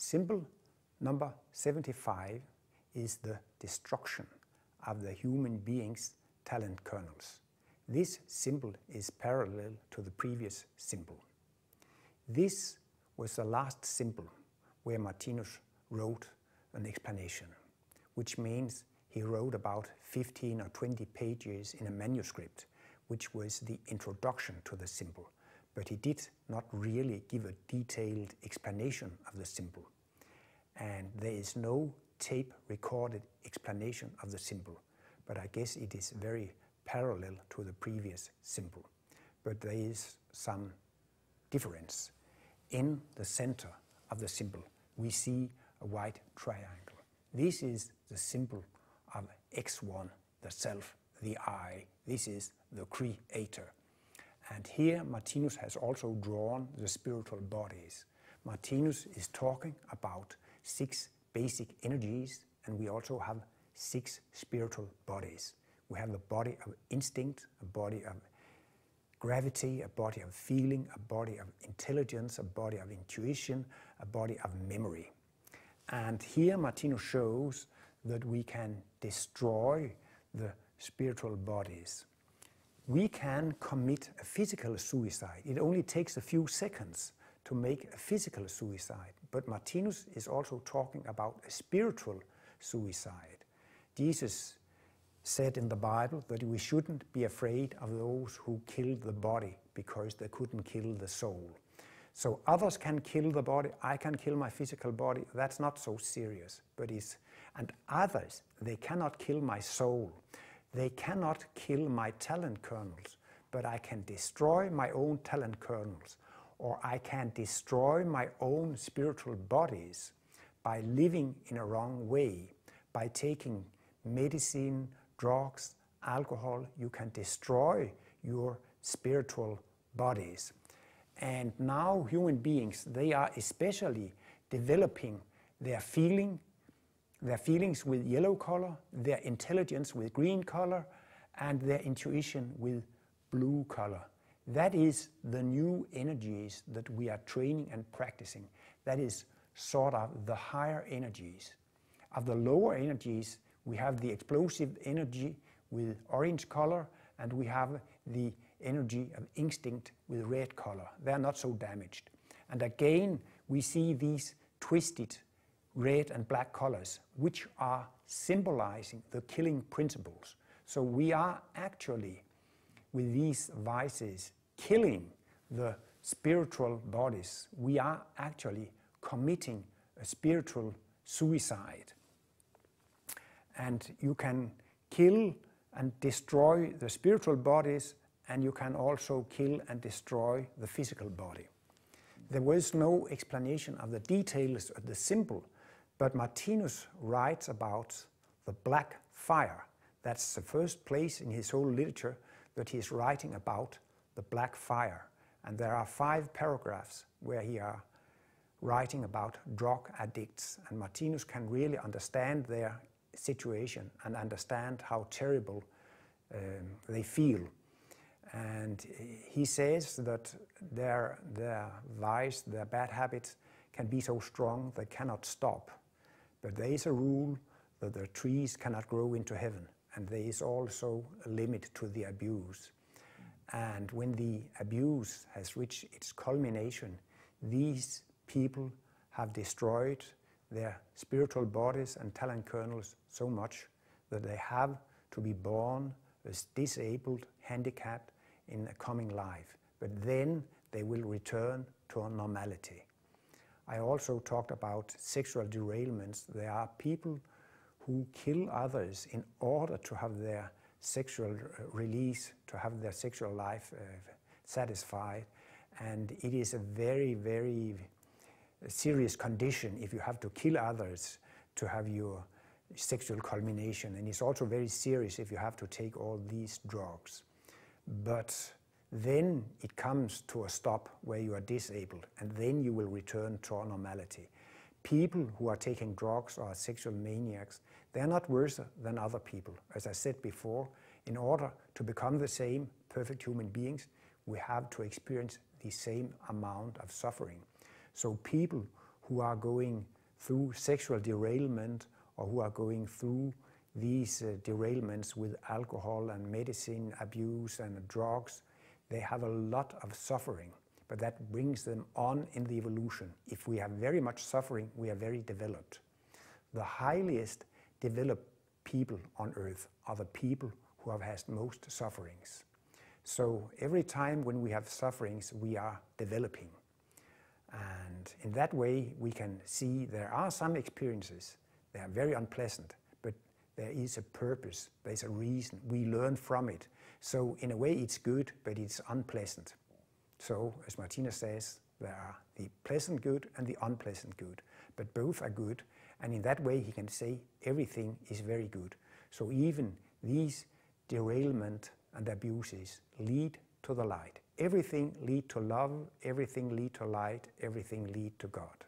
Symbol number 75 is the destruction of the human being's talent kernels. This symbol is parallel to the previous symbol. This was the last symbol where Martinus wrote an explanation, which means he wrote about 15 or 20 pages in a manuscript, which was the introduction to the symbol, but he did not really give a detailed explanation of the symbol. And there is no tape-recorded explanation of the symbol, but I guess it is very parallel to the previous symbol. But there is some difference. In the center of the symbol, we see a white triangle. This is the symbol of X1, the self, the I. This is the creator. And here Martinus has also drawn the spiritual bodies. Martinus is talking about 6 basic energies, and we also have 6 spiritual bodies. We have the body of instinct, a body of gravity, a body of feeling, a body of intelligence, a body of intuition, a body of memory. And here Martinus shows that we can destroy the spiritual bodies. We can commit a physical suicide. It only takes a few seconds to make a physical suicide. But Martinus is also talking about a spiritual suicide. Jesus said in the Bible that we shouldn't be afraid of those who kill the body because they couldn't kill the soul. So others can kill the body, I can kill my physical body, that's not so serious. And others, they cannot kill my soul. They cannot kill my talent kernels, but I can destroy my own talent kernels, or I can destroy my own spiritual bodies by living in a wrong way, by taking medicine, drugs, alcohol. You can destroy your spiritual bodies. And now human beings, they are especially developing their feelings with yellow color, their intelligence with green color, and their intuition with blue color. That is the new energies that we are training and practicing. That is sort of the higher energies. Of the lower energies, we have the explosive energy with orange color, and we have the energy of instinct with red color. They are not so damaged. And again, we see these twisted red and black colors, which are symbolizing the killing principles. So we are actually, with these vices, killing the spiritual bodies. We are actually committing a spiritual suicide. And you can kill and destroy the spiritual bodies, and you can also kill and destroy the physical body. There was no explanation of the details of the symbol, but Martinus writes about the black fire. That's the first place in his whole literature that he's writing about the black fire. And there are 5 paragraphs where he are writing about drug addicts, and Martinus can really understand their situation and understand how terrible they feel. And he says that their vice, their bad habits can be so strong they cannot stop. But there is a rule that the trees cannot grow into heaven, and there is also a limit to the abuse. And when the abuse has reached its culmination, these people have destroyed their spiritual bodies and talent kernels so much that they have to be born as disabled, handicapped in a coming life. But then they will return to a normality. I also talked about sexual derailments. There are people who kill others in order to have their sexual release, to have their sexual life satisfied. And it is a very, very serious condition if you have to kill others to have your sexual culmination. And it's also very serious if you have to take all these drugs. But then it comes to a stop where you are disabled, and then you will return to normality. People who are taking drugs or are sexual maniacs, they are not worse than other people. As I said before, in order to become the same perfect human beings, we have to experience the same amount of suffering. So people who are going through sexual derailment or who are going through these derailments with alcohol and medicine abuse and drugs, they have a lot of suffering, but that brings them on in the evolution. If we have very much suffering, we are very developed. The highest developed people on earth are the people who have had most sufferings. So every time when we have sufferings, we are developing. And in that way, we can see there are some experiences, they are very unpleasant, but there is a purpose, there's a reason, we learn from it. So in a way it's good, but it's unpleasant. So as Martinus says, there are the pleasant good and the unpleasant good, but both are good, and in that way he can say everything is very good. So even these derailment and abuses lead to the light. Everything lead to love, everything lead to light, everything lead to God.